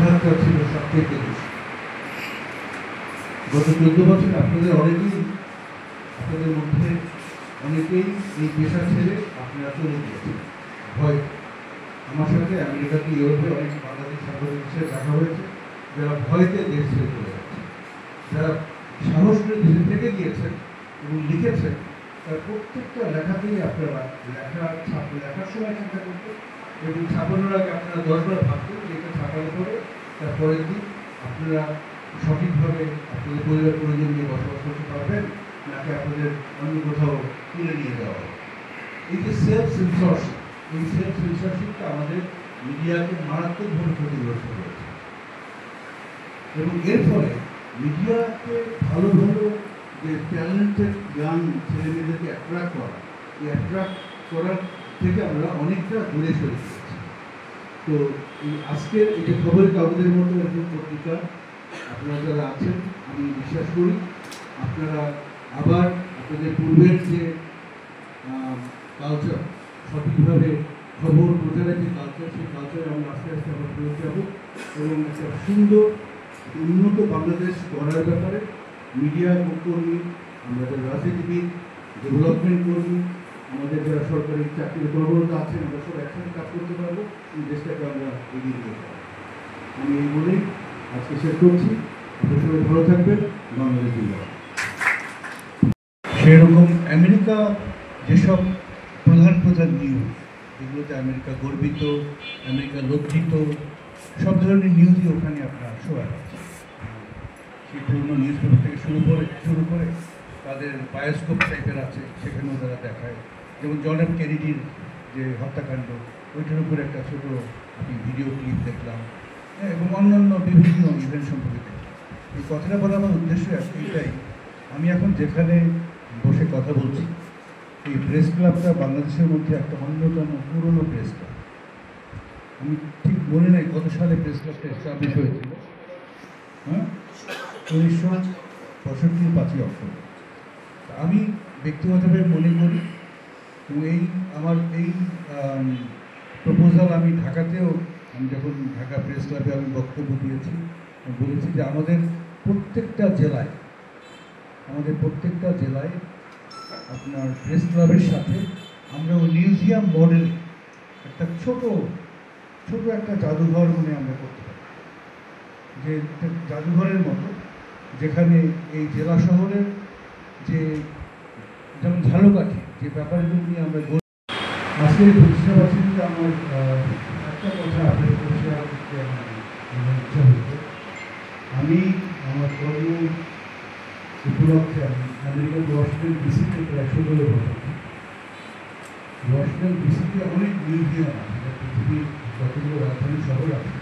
আঘাতটা ছিল সবথেকে বেশি। গত 14 বছর আপনাদের মধ্যে অনেকেই এই পেশা ছেড়ে আপনারা চলে গিয়েছেন ভয়। আমার সাথে আমেরিকাতে, ইউরোপে অনেক বাংলাদেশ সাংবাদিক হিসেবে দেখা হয়েছে যারা ভয়তে দেশ ছেড়ে চলে যাচ্ছে। যারা সাহস করে দেশে থেকে গিয়েছেন এবং লিখেছেন, তার প্রত্যেকটা লেখাতেই আপনারা লেখার সময় চিন্তা করতেন এবং ছাপানোর আগে আপনারা 10 বার ভাবতেন যে এটা ছাপানোর পরে তার পরের দিন আপনারা সঠিকভাবে আপনাদের পরিবার পরিজন নিয়ে বসবাস করতে পারবেন, নাকি আপনাদের অন্য কোথাও তুলে নিয়ে যাওয়া হবে। এই যে সেলফ সেন্সরশিপ, এই সেলফ সেন্সরশিপটা আমাদের মিডিয়াকে মারাত্মকভাবে ক্ষতিগ্রস্ত করেছে এবং এর ফলে মিডিয়াতে ভালো ভালো যে ট্যালেন্টেড ইয়াং ছেলেমেয়েদেরকে অ্যাট্রাক্ট করা, এই অ্যাট্রাক্ট করার থেকে আমরা অনেকটা দূরে সরে গিয়েছি। তো এই আজকের এই যে খবরের কাগজের মতো একজন পত্রিকা আপনারা যারা আছেন, আমি বিশ্বাস করি আপনারা আবার আপনাদের পূর্বের যে কালচার, সঠিকভাবে খবর প্রচারের যে কালচার, সেই কালচারে আমরা আস্তে আস্তে আবার ফিরে যাব এবং একটা সুন্দর উন্নত বাংলাদেশ গড়ার ব্যাপারে মিডিয়া কর্মী, আমরা যারা রাজনীতিবিদ, ডেভেলপমেন্ট কর্মী, আমাদের যারা সরকারি চাকরির কর্মরত আছেন, আমরা সব একসাথে কাজ করতে পারবো, এই দেশটাকে আমরা এগিয়ে নিয়ে যাবো। আমি এই বলেই আজকে শেষ করছি। আপনার সবাই ভালো থাকবেন। বাংলাদেশ জিন্দাবাদ। সেরকম আমেরিকা যেসব প্রধান নিউজ, যেগুলোতে আমেরিকা গর্বিত, আমেরিকা লজ্জিত, সব ধরনের নিউজই ওখানে আপনার শোয়া যাচ্ছে। সেই পুরনো নিউজ পেপার থেকে শুরু করে তাদের বায়োস্কোপ টাইপের আছে, সেখানেও তারা দেখায়। যেমন জন এফ কেনেডির যে হত্যাকাণ্ড, ওইটার উপরে একটা ছোটো আমি ভিডিও ক্লিপ দেখলাম, এবং অন্যান্য বিভিন্ন ইভেন্ট সম্পর্কে দেখলাম। এই কথাটা বলা আমার উদ্দেশ্য এইটাই, আমি এখন যেখানে বসে কথা বলছি, এই প্রেস ক্লাবটা বাংলাদেশের মধ্যে একটা অন্যতম পুরনো প্রেস ক্লাব। আমি ঠিক মনে নাই কত সালে প্রেস ক্লাবটা এস্টাবলিশ হয়েছিল। 1965 5ই অক্টোবর। আমি ব্যক্তিগতভাবে মনে করি, এবং আমার এই প্রপোজাল আমি ঢাকাতেও, আমি যখন ঢাকা প্রেস ক্লাবে আমি বক্তব্য দিয়েছি, আমি বলেছি যে আমাদের প্রত্যেকটা জেলায় আপনার প্রেস ক্লাবের সাথে আমরা মিউজিয়াম মডেলে একটা ছোট একটা জাদুঘর আমরা করতে পারি, যে জাদুঘরের মতো, যেখানে এই জেলা শহরের যে যেমন ঝালকাঠি যে ব্যাপারগুলো নিয়ে আমরা আজকে প্রতিষ্ঠাবাসীকে আমার একটা কথা আপনাদের ইচ্ছা হচ্ছে, আমি আমার কর্ম উপলক্ষে আমি আমেরিকার ওয়াশিংটন ডিসিতে প্রায় 17 বছর। ওয়াশিংটন ডিসিতে অনেক মিউজিয়াম আছে, পৃথিবীর যতগুলো রাজধানী শহর আছে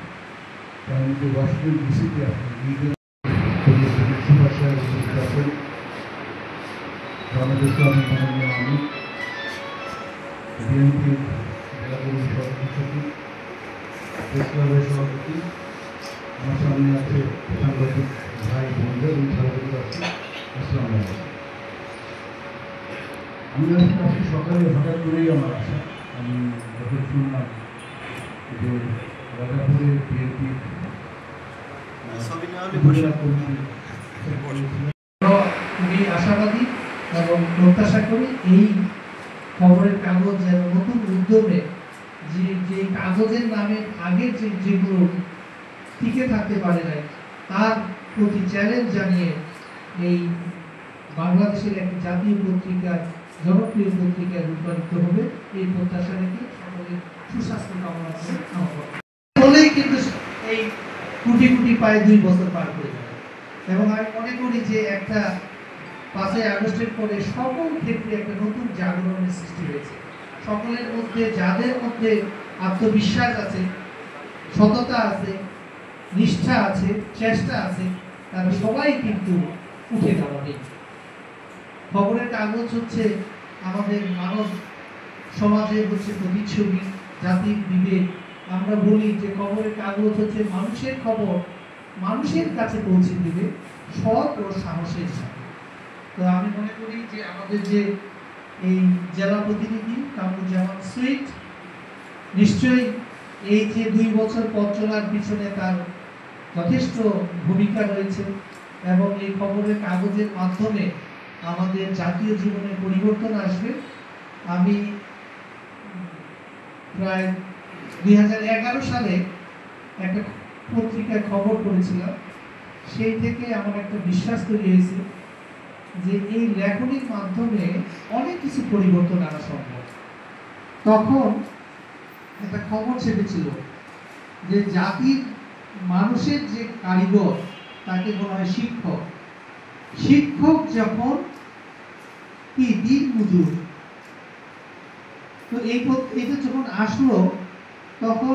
তার মধ্যে ওয়াশিংটন ডিসিতে আছে মিউজিয়াম। বাংলাদেশ আমি বিএনপির জেলা কমিটির সভাপতি, প্রেস ক্লাবের সভাপতি, আমার সামনে আছে সাংবাদিক ভাই বোনদের এবং সাংবাদিক আছে। আসসালামু আলাইকুম। আমি আজকে সকালে হঠাৎ করেই আমার আসা, আমি যখন শুনলাম যে রাজাপুরে বিএনপি খুবই আশাবাদী এবং প্রত্যাশা করি এই খবরের কাগজ যেন নতুন উদ্যমে যে কাগজের নামে আগের যেগুলো টিকে থাকতে পারে নাই তার প্রতি চ্যালেঞ্জ জানিয়ে এই বাংলাদেশের একটি জাতীয় পত্রিকার, জনপ্রিয় পত্রিকায় রূপান্তরিত হবে, এই প্রত্যাশা রেখে সকলের সুস্বাস্থ্য কামনা করে বলেই কিন্তু এই কুটি পায়ে 2 বছর পার করে যাবে। এবং আমি মনে করি যে একটা 5ই আগস্টের পরে সকল ক্ষেত্রে একটা নতুন জাগরণের সৃষ্টি হয়েছে। সকলের মধ্যে, যাদের মধ্যে আত্মবিশ্বাস আছে, সততা আছে, নিষ্ঠা আছে, চেষ্টা আছে, তারা সবাই কিন্তু উঠে দাঁড়াবে। খবরের কাগজ হচ্ছে আমাদের মানব সমাজের প্রতিচ্ছবি, জাতির বিবেক। আমরা বলি যে খবরের কাগজ হচ্ছে মানুষের খবর মানুষের কাছে পৌঁছে দিবে সৎ ও সাহসের সাথে। তো আমি মনে করি যে আমাদের যে এই জেলা প্রতিনিধি কামরুজ্জামান সুইট নিশ্চয়ই এই যে 2 বছর পথ চলার পিছনে তার যথেষ্ট ভূমিকা রয়েছে এবং এই খবরের কাগজের মাধ্যমে আমাদের জাতীয় জীবনে পরিবর্তন আসবে। আমি প্রায় 2011 সালে একটা পত্রিকায় খবর পড়েছিলাম, সেই থেকে আমার একটা বিশ্বাস তৈরি হয়েছে যে এই লেখনির মাধ্যমে অনেক কিছু পরিবর্তন আনা সম্ভব। তখন একটা খবর ছেপেছিল যে জাতির মানুষের যে কারিগর তাকে বলা হয় শিক্ষক। শিক্ষক যখন কি দিন মজুর, তো এটা যখন আসলো তখন